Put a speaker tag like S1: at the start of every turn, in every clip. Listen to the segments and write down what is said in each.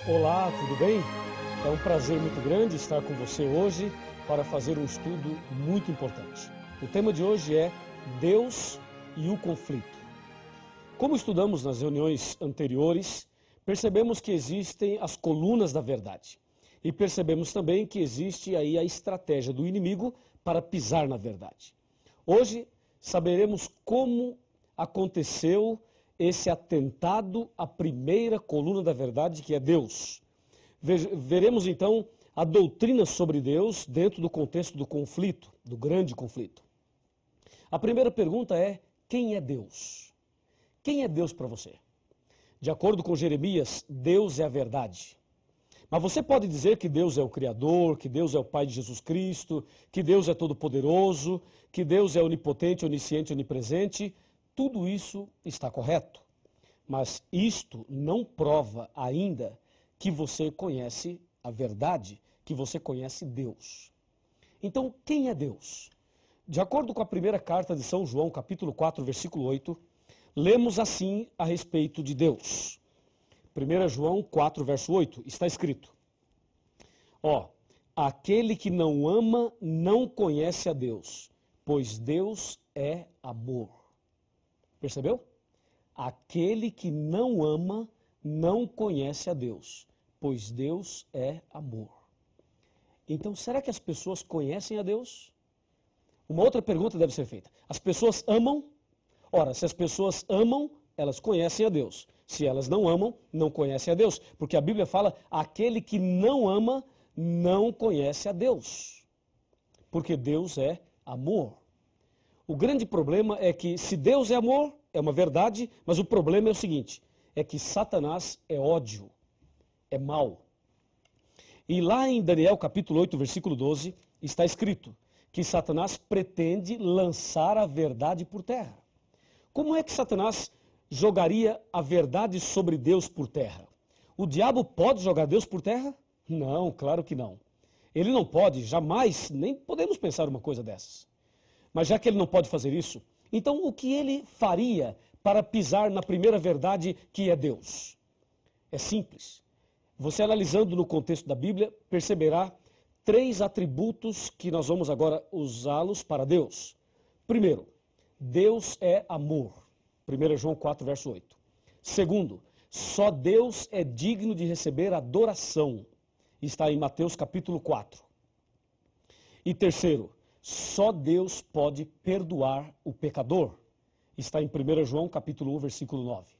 S1: Olá, tudo bem? É um prazer muito grande estar com você hoje para fazer um estudo muito importante. O tema de hoje é Deus e o conflito. Como estudamos nas reuniões anteriores, percebemos que existem as colunas da verdade. E percebemos também que existe aí a estratégia do inimigo para pisar na verdade. Hoje saberemos como aconteceu esse atentado à primeira coluna da verdade, que é Deus. Veremos então a doutrina sobre Deus dentro do contexto do conflito, do grande conflito. A primeira pergunta é: quem é Deus? Quem é Deus para você? De acordo com Jeremias, Deus é a verdade. Mas você pode dizer que Deus é o Criador, que Deus é o Pai de Jesus Cristo, que Deus é todo-poderoso, que Deus é onipotente, onisciente, onipresente. Tudo isso está correto. Mas isto não prova ainda que você conhece a verdade, que você conhece Deus. Então, quem é Deus? De acordo com a primeira carta de São João, capítulo 4, versículo 8, lemos assim a respeito de Deus. 1 João 4, verso 8, está escrito: aquele que não ama não conhece a Deus, pois Deus é amor. Percebeu? Aquele que não ama não conhece a Deus, pois Deus é amor. Então, será que as pessoas conhecem a Deus? Uma outra pergunta deve ser feita. As pessoas amam? Ora, se as pessoas amam, elas conhecem a Deus. Se elas não amam, não conhecem a Deus. Porque a Bíblia fala: aquele que não ama não conhece a Deus. Porque Deus é amor. O grande problema é que, se Deus é amor, é uma verdade, mas o problema é o seguinte: é que Satanás é ódio, é mal. E lá em Daniel capítulo 8, versículo 12, está escrito que Satanás pretende lançar a verdade por terra. Como é que Satanás jogaria a verdade sobre Deus por terra? O diabo pode jogar Deus por terra? Não, claro que não. Ele não pode, jamais, nem podemos pensar uma coisa dessas. Mas já que ele não pode fazer isso, então o que ele faria para pisar na primeira verdade, que é Deus? É simples. Você, analisando no contexto da Bíblia, perceberá 3 atributos que nós vamos agora usá-los para Deus. Primeiro, Deus é amor. 1 João 4, verso 8. Segundo, só Deus é digno de receber adoração. Está em Mateus capítulo 4. E terceiro, só Deus pode perdoar o pecador. Está em 1 João capítulo 1, versículo 9.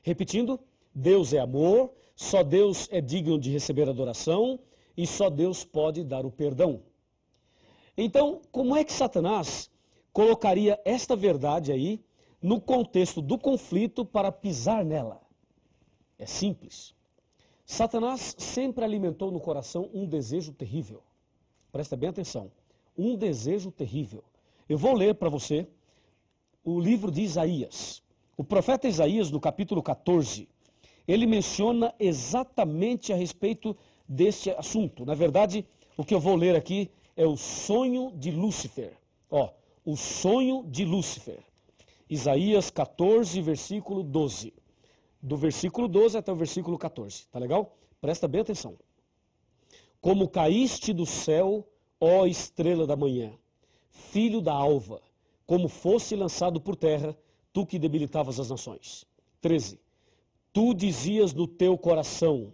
S1: Repetindo, Deus é amor, só Deus é digno de receber adoração e só Deus pode dar o perdão. Então, como é que Satanás colocaria esta verdade aí no contexto do conflito para pisar nela? É simples. Satanás sempre alimentou no coração um desejo terrível. Presta bem atenção. Um desejo terrível. Eu vou ler para você o livro de Isaías. O profeta Isaías, no capítulo 14, ele menciona exatamente a respeito deste assunto. Na verdade, o que eu vou ler aqui é o sonho de Lúcifer. O sonho de Lúcifer. Isaías 14, versículo 12. Do versículo 12 até o versículo 14. Tá legal? Presta bem atenção. Como caíste do céu, ó estrela da manhã, filho da alva, como fosse lançado por terra, tu que debilitavas as nações. 13. Tu dizias no teu coração: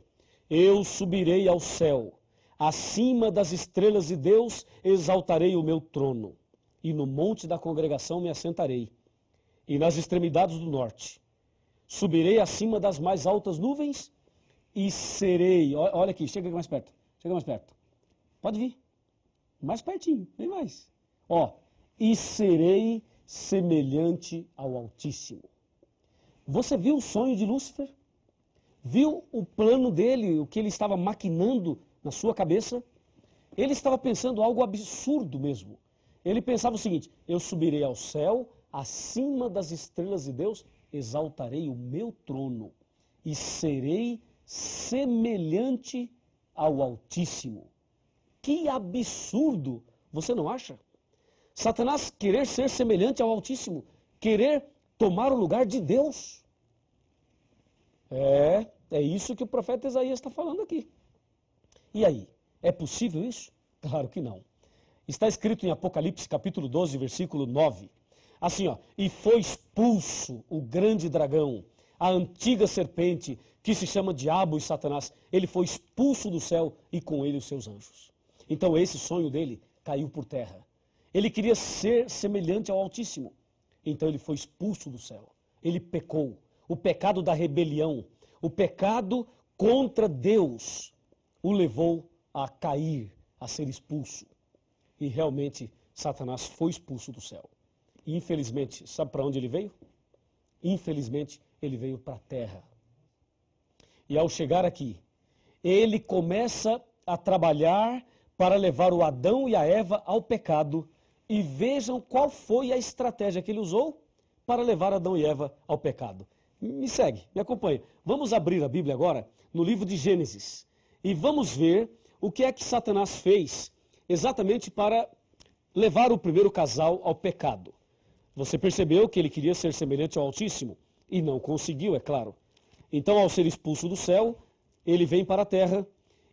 S1: eu subirei ao céu, acima das estrelas de Deus exaltarei o meu trono, e no monte da congregação me assentarei, e nas extremidades do norte. Subirei acima das mais altas nuvens e serei... Olha aqui, chega mais perto, chega mais perto. Pode vir. Mais pertinho, bem mais. E serei semelhante ao Altíssimo. Você viu o sonho de Lúcifer? Viu o plano dele, o que ele estava maquinando na sua cabeça? Ele estava pensando algo absurdo mesmo. Ele pensava o seguinte: eu subirei ao céu, acima das estrelas de Deus, exaltarei o meu trono e serei semelhante ao Altíssimo. Que absurdo, você não acha? Satanás querer ser semelhante ao Altíssimo, querer tomar o lugar de Deus. É isso que o profeta Isaías está falando aqui. E aí, é possível isso? Claro que não. Está escrito em Apocalipse capítulo 12, versículo 9. Assim, ó, e foi expulso o grande dragão, a antiga serpente, que se chama Diabo e Satanás. Ele foi expulso do céu e com ele os seus anjos. Então esse sonho dele caiu por terra. Ele queria ser semelhante ao Altíssimo. Então ele foi expulso do céu. Ele pecou. O pecado da rebelião, o pecado contra Deus, o levou a cair, a ser expulso. E realmente Satanás foi expulso do céu. E infelizmente, sabe para onde ele veio? Infelizmente, ele veio para a terra. E ao chegar aqui, ele começa a trabalhar para levar o Adão e a Eva ao pecado. E vejam qual foi a estratégia que ele usou para levar Adão e Eva ao pecado. Me segue, me acompanha. Vamos abrir a Bíblia agora no livro de Gênesis. E vamos ver o que é que Satanás fez exatamente para levar o primeiro casal ao pecado. Você percebeu que ele queria ser semelhante ao Altíssimo e não conseguiu, é claro. Então, ao ser expulso do céu, ele vem para a terra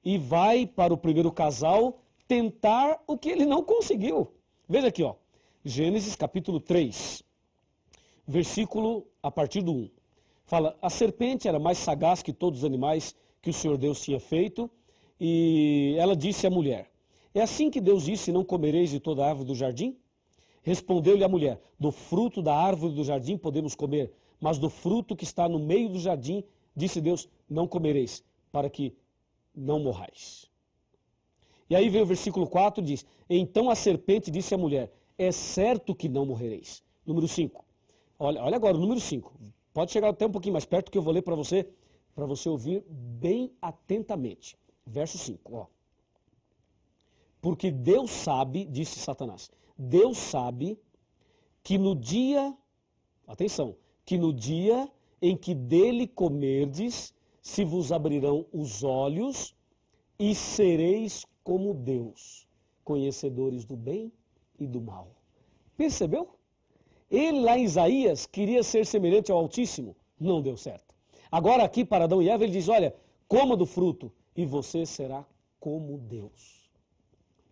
S1: e vai para o primeiro casal tentar o que ele não conseguiu. Veja aqui, ó, Gênesis capítulo 3, versículo a partir do 1. Fala, a serpente era mais sagaz que todos os animais que o Senhor Deus tinha feito, e ela disse à mulher, é assim que Deus disse, não comereis de toda a árvore do jardim? Respondeu-lhe a mulher, do fruto da árvore do jardim podemos comer, mas do fruto que está no meio do jardim, disse Deus, não comereis, para que não morrais. E aí vem o versículo 4, diz, então a serpente disse à mulher, é certo que não morrereis. Número 5. Olha agora o número 5. Pode chegar até um pouquinho mais perto que eu vou ler para você ouvir bem atentamente. Verso 5, ó. Porque Deus sabe, disse Satanás, Deus sabe que no dia, atenção, que no dia em que dele comerdes, se vos abrirão os olhos e sereis como Deus, conhecedores do bem e do mal. Percebeu? Ele lá em Isaías queria ser semelhante ao Altíssimo, não deu certo. Agora aqui para Adão e Eva ele diz, olha, coma do fruto e você será como Deus.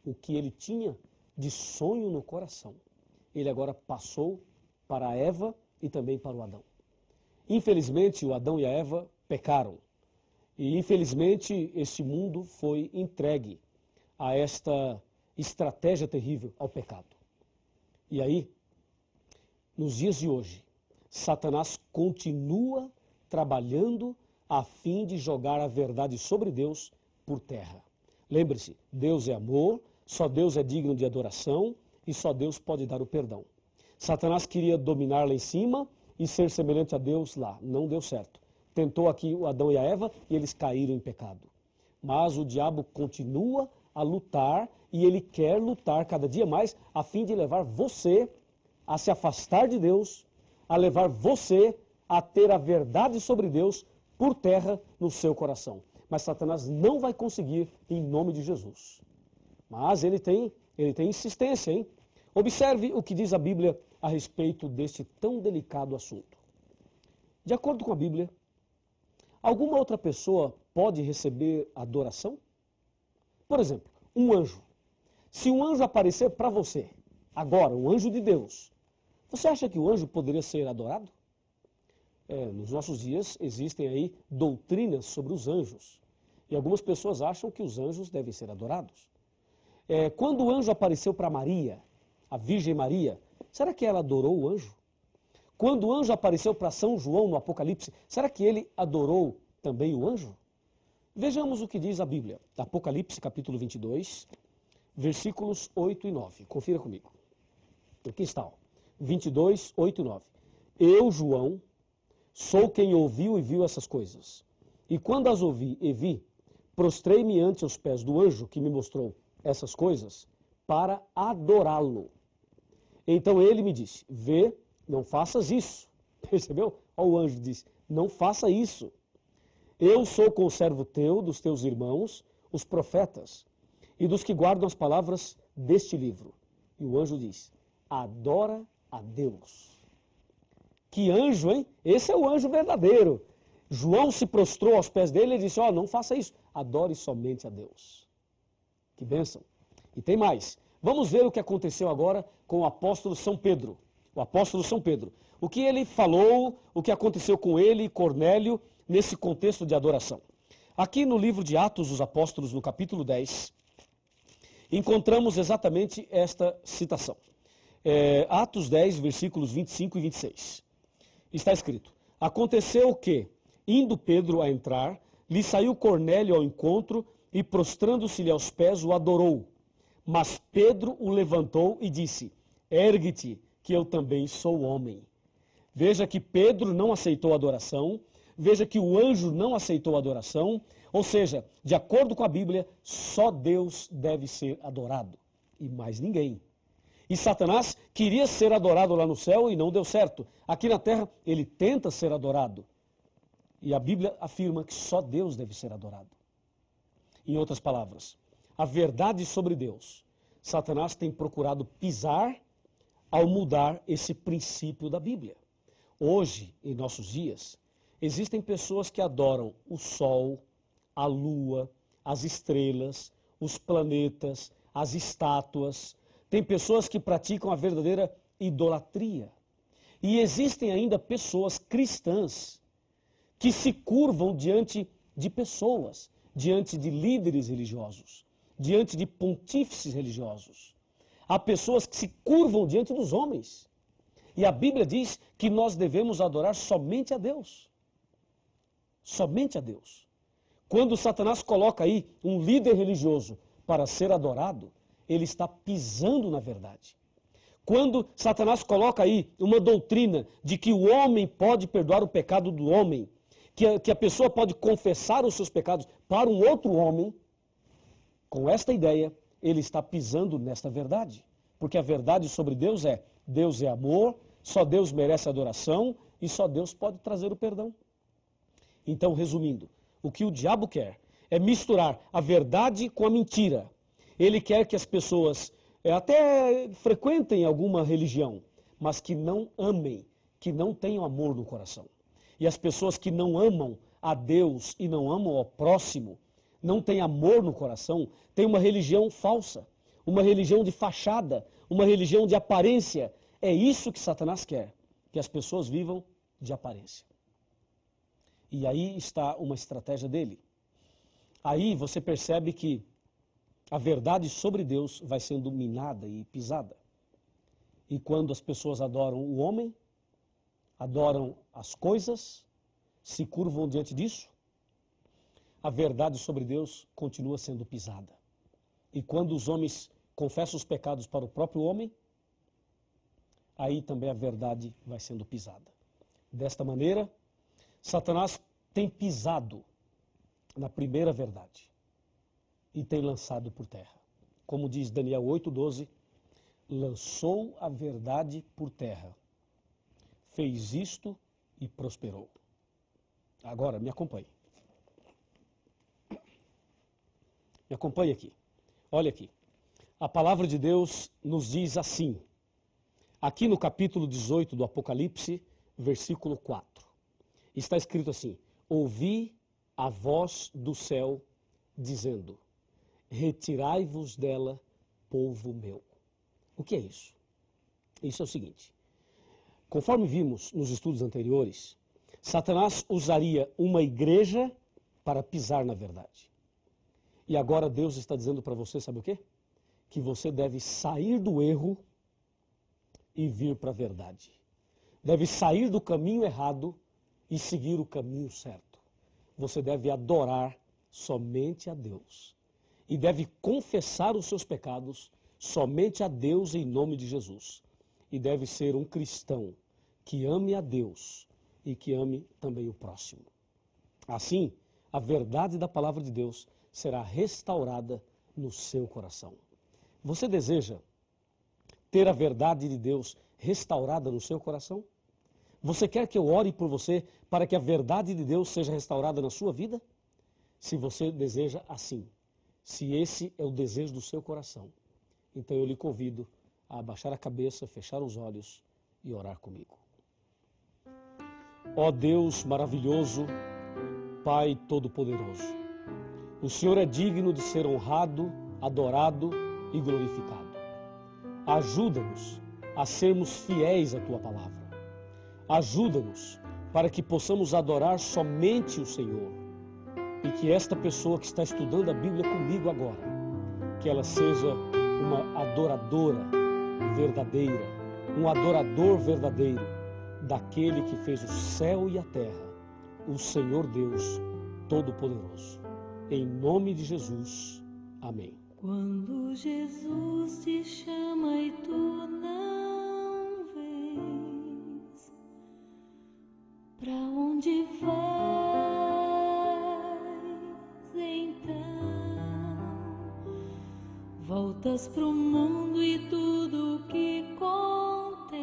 S1: O que ele tinha de sonho no coração, ele agora passou para a Eva e também para o Adão. Infelizmente o Adão e a Eva pecaram e infelizmente este mundo foi entregue a esta estratégia terrível, ao pecado. E aí, nos dias de hoje, Satanás continua trabalhando a fim de jogar a verdade sobre Deus por terra. Lembre-se, Deus é amor, só Deus é digno de adoração e só Deus pode dar o perdão. Satanás queria dominar lá em cima e ser semelhante a Deus lá, não deu certo. Tentou aqui o Adão e a Eva e eles caíram em pecado. Mas o diabo continua a lutar e ele quer lutar cada dia mais a fim de levar você a se afastar de Deus, a levar você a ter a verdade sobre Deus por terra no seu coração. Mas Satanás não vai conseguir em nome de Jesus. Mas ele tem insistência, hein? Observe o que diz a Bíblia a respeito deste tão delicado assunto. De acordo com a Bíblia, alguma outra pessoa pode receber adoração? Por exemplo, um anjo. Se um anjo aparecer para você, agora, um anjo de Deus, você acha que o anjo poderia ser adorado? Nos nossos dias existem aí doutrinas sobre os anjos. E algumas pessoas acham que os anjos devem ser adorados. Quando o anjo apareceu para Maria, a Virgem Maria, será que ela adorou o anjo? Quando o anjo apareceu para São João no Apocalipse, será que ele adorou também o anjo? Vejamos o que diz a Bíblia. Apocalipse capítulo 22, versículos 8 e 9. Confira comigo. Aqui está, ó. 22, 8 e 9. Eu, João, sou quem ouviu e viu essas coisas. E quando as ouvi e vi, prostrei-me ante os pés do anjo que me mostrou essas coisas para adorá-lo. Então ele me disse, vê, não faças isso. Percebeu? Olha, o anjo disse, não faça isso. Eu sou conservo teu, dos teus irmãos, os profetas, e dos que guardam as palavras deste livro. E o anjo diz, adora a Deus. Que anjo, hein? Esse é o anjo verdadeiro. João se prostrou aos pés dele e disse, não faça isso, adore somente a Deus. Que bênção. E tem mais. Vamos ver o que aconteceu agora com o apóstolo São Pedro. O apóstolo São Pedro. O que ele falou, o que aconteceu com ele e Cornélio nesse contexto de adoração. Aqui no livro de Atos dos Apóstolos, no capítulo 10, encontramos exatamente esta citação. Atos 10, versículos 25 e 26. Está escrito, aconteceu que, indo Pedro a entrar, lhe saiu Cornélio ao encontro e, prostrando-se-lhe aos pés, o adorou. Mas Pedro o levantou e disse, ergue-te, que eu também sou homem. Veja que Pedro não aceitou a adoração, veja que o anjo não aceitou a adoração, ou seja, de acordo com a Bíblia, só Deus deve ser adorado, e mais ninguém. E Satanás queria ser adorado lá no céu e não deu certo. Aqui na terra, ele tenta ser adorado. E a Bíblia afirma que só Deus deve ser adorado. Em outras palavras, a verdade sobre Deus, Satanás tem procurado pisar ao mudar esse princípio da Bíblia. Hoje, em nossos dias, existem pessoas que adoram o sol, a lua, as estrelas, os planetas, as estátuas. Tem pessoas que praticam a verdadeira idolatria. E existem ainda pessoas cristãs que se curvam diante de pessoas, diante de líderes religiosos, diante de pontífices religiosos. Há pessoas que se curvam diante dos homens. E a Bíblia diz que nós devemos adorar somente a Deus. Somente a Deus. Quando Satanás coloca aí um líder religioso para ser adorado, ele está pisando na verdade. Quando Satanás coloca aí uma doutrina de que o homem pode perdoar o pecado do homem, que a pessoa pode confessar os seus pecados para um outro homem, com esta ideia, ele está pisando nesta verdade. Porque a verdade sobre Deus é amor, só Deus merece adoração e só Deus pode trazer o perdão. Então, resumindo, o que o diabo quer é misturar a verdade com a mentira. Ele quer que as pessoas até frequentem alguma religião, mas que não amem, que não tenham amor no coração. E as pessoas que não amam a Deus e não amam ao próximo, não têm amor no coração, têm uma religião falsa, uma religião de fachada, uma religião de aparência. É isso que Satanás quer, que as pessoas vivam de aparência. E aí está uma estratégia dele. Aí você percebe que a verdade sobre Deus vai sendo minada e pisada. E quando as pessoas adoram o homem, adoram as coisas, se curvam diante disso, a verdade sobre Deus continua sendo pisada. E quando os homens confessam os pecados para o próprio homem, aí também a verdade vai sendo pisada. Desta maneira, Satanás tem pisado na primeira verdade e tem lançado por terra. Como diz Daniel 8,12, lançou a verdade por terra, fez isto e prosperou. Agora, me acompanhe. Me acompanhe aqui. Olha aqui. A palavra de Deus nos diz assim, aqui no capítulo 18 do Apocalipse, versículo 4. Está escrito assim, ouvi a voz do céu dizendo, retirai-vos dela, povo meu. O que é isso? Isso é o seguinte, conforme vimos nos estudos anteriores, Satanás usaria uma igreja para pisar na verdade. E agora Deus está dizendo para você, sabe o quê? Que você deve sair do erro e vir para a verdade. Deve sair do caminho errado e seguir o caminho certo. Você deve adorar somente a Deus. E deve confessar os seus pecados somente a Deus em nome de Jesus. E deve ser um cristão que ame a Deus e que ame também o próximo. Assim, a verdade da palavra de Deus será restaurada no seu coração. Você deseja ter a verdade de Deus restaurada no seu coração? Você quer que eu ore por você para que a verdade de Deus seja restaurada na sua vida? Se você deseja assim, se esse é o desejo do seu coração, então eu lhe convido a abaixar a cabeça, fechar os olhos e orar comigo. Ó Deus maravilhoso Pai Todo-Poderoso. O Senhor é digno de ser honrado, adorado e glorificado. Ajuda-nos a sermos fiéis à Tua palavra. Ajuda-nos para que possamos adorar somente o Senhor. E que esta pessoa que está estudando a Bíblia comigo agora, que ela seja uma adoradora verdadeira, um adorador verdadeiro daquele que fez o céu e a terra, o Senhor Deus Todo-Poderoso. Em nome de Jesus, amém.
S2: Quando Jesus te chama e tu não vês, pra onde vais então? Voltas pro mundo e tudo que contém,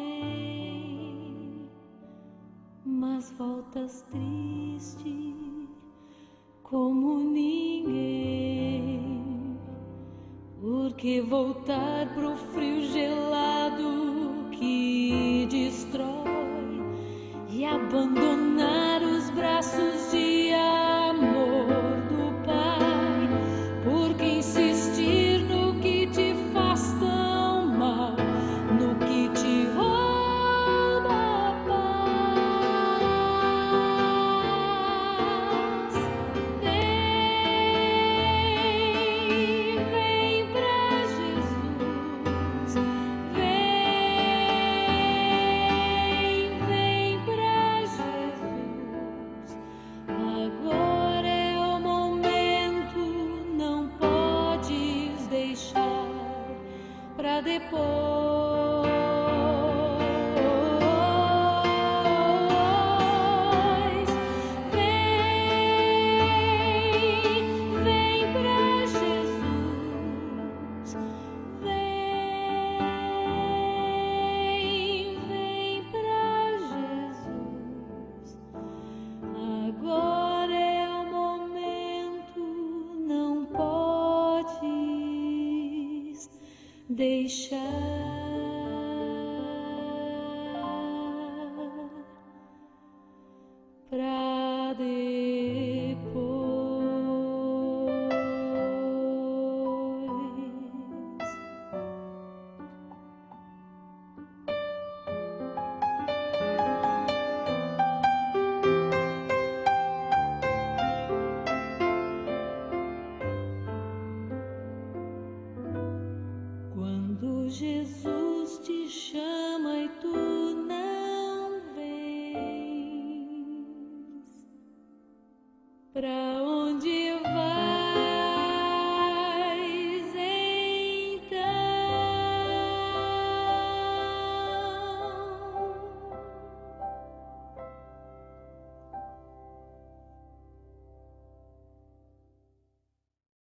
S2: mas voltas triste como ninguém, porque voltar pro frio gelado que destrói e abandonar os braços de amor do Pai, porque insistir no que te faz tão mal, no que te rouba a paz. Vem pra Jesus, vem pra Jesus. Agora é o momento, não podes deixar pra depois. Vem pra Jesus, vem pra Jesus. Agora é o momento, não podes deixar pra depois. Quando Jesus te chama e tu não vês, pra